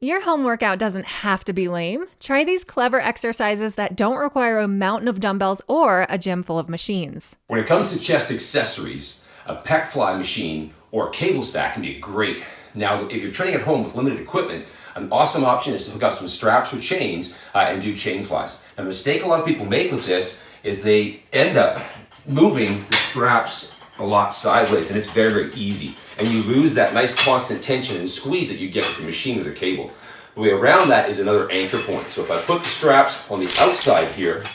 Your home workout doesn't have to be lame. Try these clever exercises that don't require a mountain of dumbbells or a gym full of machines. When it comes to chest accessories, a pec fly machine or a cable stack can be great. Now, if you're training at home with limited equipment, an awesome option is to hook up some straps or chains and do chain flies. Now, the mistake a lot of people make with this is they end up moving the straps a lot sideways, and it's very, very easy. And you lose that nice constant tension and squeeze that you get with the machine or the cable. The way around that is another anchor point. So if I put the straps on the outside here,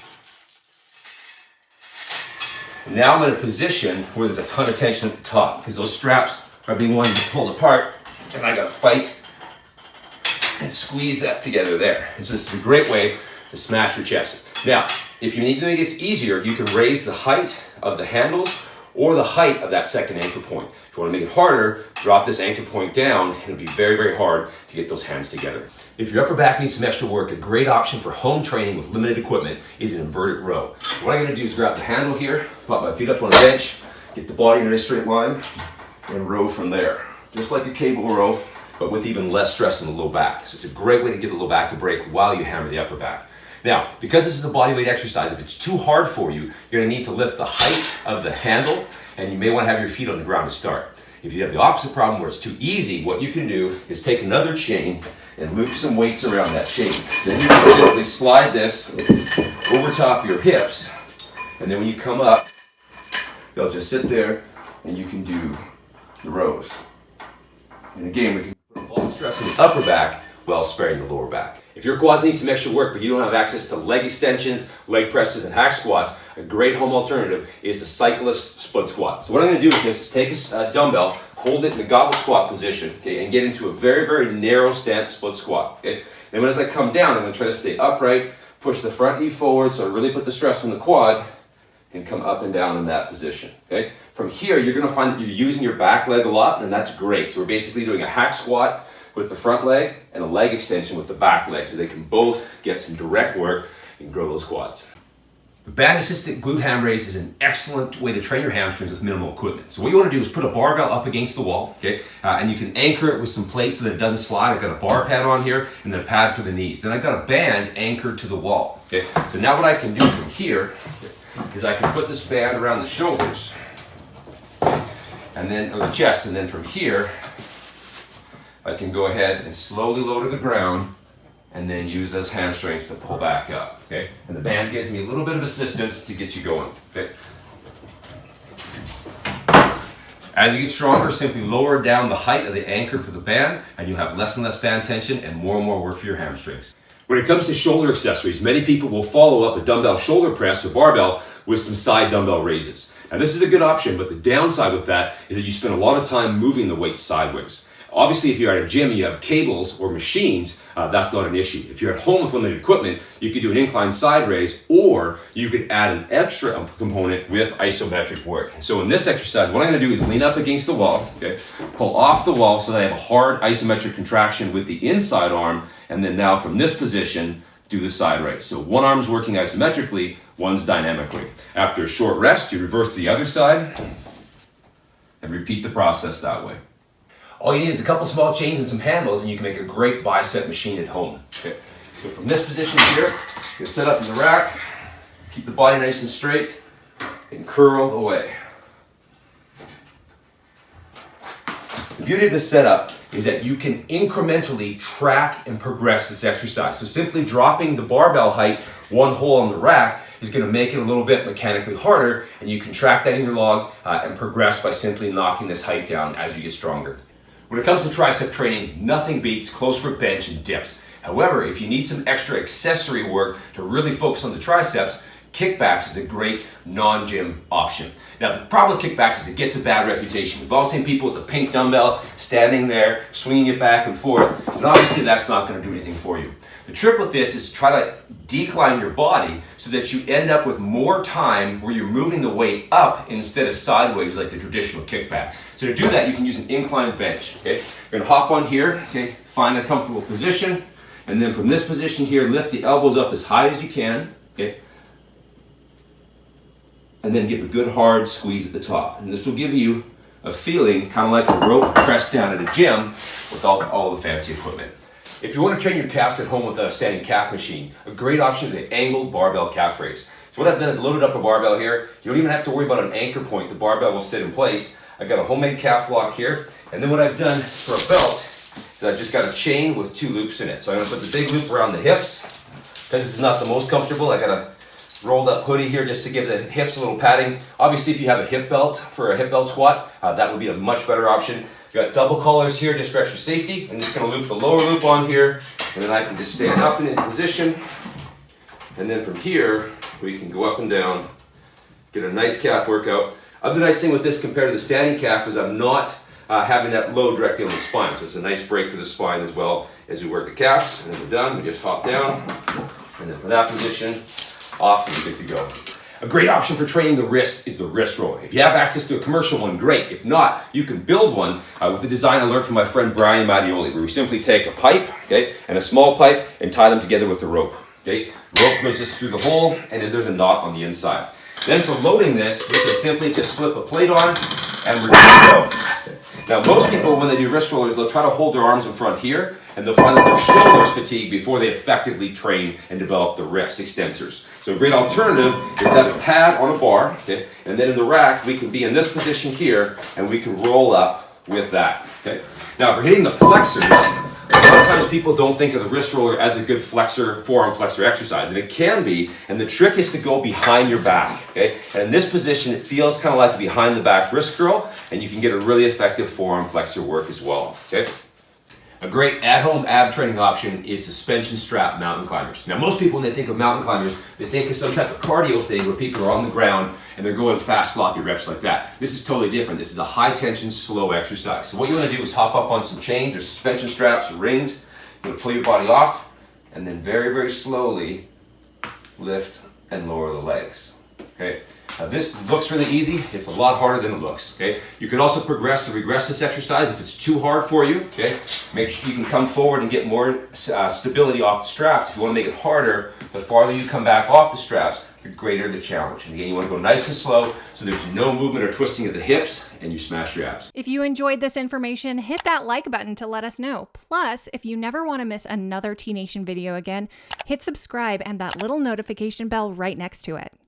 now I'm in a position where there's a ton of tension at the top because those straps are being wanted to pull apart, and I gotta fight and squeeze that together there. And so this is a great way to smash your chest. Now, if you need to make this easier, you can raise the height of the handles or the height of that second anchor point. If you want to make it harder, drop this anchor point down, and it'll be very, very hard to get those hands together. If your upper back needs some extra work, a great option for home training with limited equipment is an inverted row. What I'm gonna do is grab the handle here, pop my feet up on a bench, get the body in a straight line, and row from there. Just like a cable row, but with even less stress on the low back. So it's a great way to give the low back a break while you hammer the upper back. Now, because this is a bodyweight exercise, if it's too hard for you, you're gonna need to lift the height of the handle, and you may wanna have your feet on the ground to start. If you have the opposite problem where it's too easy, what you can do is take another chain and loop some weights around that chain. Then you can simply slide this over top your hips, and then when you come up, they'll just sit there and you can do the rows. And again, we can put a lot of stress on the upper back while sparing the lower back. If your quads need some extra work, but you don't have access to leg extensions, leg presses, and hack squats, a great home alternative is the Cyclist split squat. So what I'm gonna do with this is take a dumbbell, hold it in the goblet squat position, okay, and get into a very, very narrow stance split squat, okay? Then as I come down, I'm gonna try to stay upright, push the front knee forward, so I really put the stress on the quad, and come up and down in that position, okay? From here, you're gonna find that you're using your back leg a lot, and that's great. So we're basically doing a hack squat with the front leg and a leg extension with the back leg, so they can both get some direct work and grow those quads. The band-assisted glute ham raise is an excellent way to train your hamstrings with minimal equipment. So what you want to do is put a barbell up against the wall, okay, and you can anchor it with some plates so that it doesn't slide. I've got a bar pad on here and then a pad for the knees. Then I've got a band anchored to the wall, okay. So now what I can do from here is I can put this band around the shoulders, and then or the chest, and then from here I can go ahead and slowly lower to the ground and then use those hamstrings to pull back up, okay? And the band gives me a little bit of assistance to get you going, okay? As you get stronger, simply lower down the height of the anchor for the band, and you'll have less and less band tension and more work for your hamstrings. When it comes to shoulder accessories, many people will follow up a dumbbell shoulder press or barbell with some side dumbbell raises. Now this is a good option, but the downside with that is that you spend a lot of time moving the weight sideways. Obviously, if you're at a gym and you have cables or machines, that's not an issue. If you're at home with limited equipment, you could do an incline side raise, or you could add an extra component with isometric work. So in this exercise, what I'm gonna do is lean up against the wall, okay, pull off the wall so that I have a hard isometric contraction with the inside arm, and then now from this position, do the side raise. So one arm's working isometrically, one's dynamically. After a short rest, you reverse to the other side, and repeat the process that way. All you need is a couple small chains and some handles, and you can make a great bicep machine at home. Okay. So from this position here, you set up in the rack, keep the body nice and straight, and curl away. The beauty of this setup is that you can incrementally track and progress this exercise. So simply dropping the barbell height one hole on the rack is going to make it a little bit mechanically harder, and you can track that in your log and progress by simply knocking this height down as you get stronger. When it comes to tricep training, nothing beats close grip bench and dips. However, if you need some extra accessory work to really focus on the triceps, kickbacks is a great non-gym option. Now, the problem with kickbacks is it gets a bad reputation. We've all seen people with a pink dumbbell standing there, swinging it back and forth, and obviously that's not going to do anything for you. The trick with this is to try to decline your body so that you end up with more time where you're moving the weight up instead of sideways like the traditional kickback. So to do that, you can use an incline bench, okay? You're gonna hop on here, okay? Find a comfortable position, and then from this position here, lift the elbows up as high as you can, okay? And then give a good hard squeeze at the top. And this will give you a feeling kind of like a rope pressed down at a gym without all the fancy equipment. If you want to train your calves at home with a standing calf machine, a great option is an angled barbell calf raise. So what I've done is loaded up a barbell here. You don't even have to worry about an anchor point. The barbell will sit in place. I got a homemade calf block here. And then what I've done for a belt is I've just got a chain with 2 loops in it. So I'm going to put the big loop around the hips. Because this is not the most comfortable, I got a rolled up hoodie here just to give the hips a little padding. Obviously, if you have a hip belt for a hip belt squat, that would be a much better option. You got double collars here just for extra safety. I'm just going to loop the lower loop on here, and then I can just stand up and into position. And then from here, we can go up and down, get a nice calf workout. Other nice thing with this compared to the standing calf is I'm not having that load directly on the spine. So it's a nice break for the spine as well as we work the calves. And then we're done, we just hop down. And then from that position, off and we're good to go. A great option for training the wrist is the wrist roller. If you have access to a commercial one, great. If not, you can build one with the design I learned from my friend Brian Mattioli, where we simply take a pipe, okay, and a small pipe and tie them together with the rope. Okay, rope goes just through the hole, and then there's a knot on the inside. Then for loading this, we can simply just slip a plate on, and we're good to go. Now, most people, when they do wrist rollers, they'll try to hold their arms in front here, and they'll find that their shoulders fatigue before they effectively train and develop the wrist extensors. So a great alternative is to have a pad on a bar, okay? And then in the rack, we can be in this position here, and we can roll up with that. Okay? Now, if we're hitting the flexors, a lot of times people don't think of the wrist roller as a good flexor, forearm flexor exercise, and it can be, and the trick is to go behind your back, okay? And in this position, it feels kind of like a behind the back wrist curl, and you can get a really effective forearm flexor work as well, okay? A great at-home ab training option is suspension strap mountain climbers. Now, most people, when they think of mountain climbers, they think of some type of cardio thing where people are on the ground and they're going fast, sloppy reps like that. This is totally different. This is a high-tension, slow exercise. So what you want to do is hop up on some chains or suspension straps or rings. You want to pull your body off and then very, very slowly lift and lower the legs. Okay. Now this looks really easy. It's a lot harder than it looks. Okay. You can also progress and regress this exercise if it's too hard for you. Okay. Make sure you can come forward and get more stability off the straps. If you want to make it harder, the farther you come back off the straps, the greater the challenge. And again, you want to go nice and slow so there's no movement or twisting of the hips and you smash your abs. If you enjoyed this information, hit that like button to let us know. Plus, if you never want to miss another T Nation video again, hit subscribe and that little notification bell right next to it.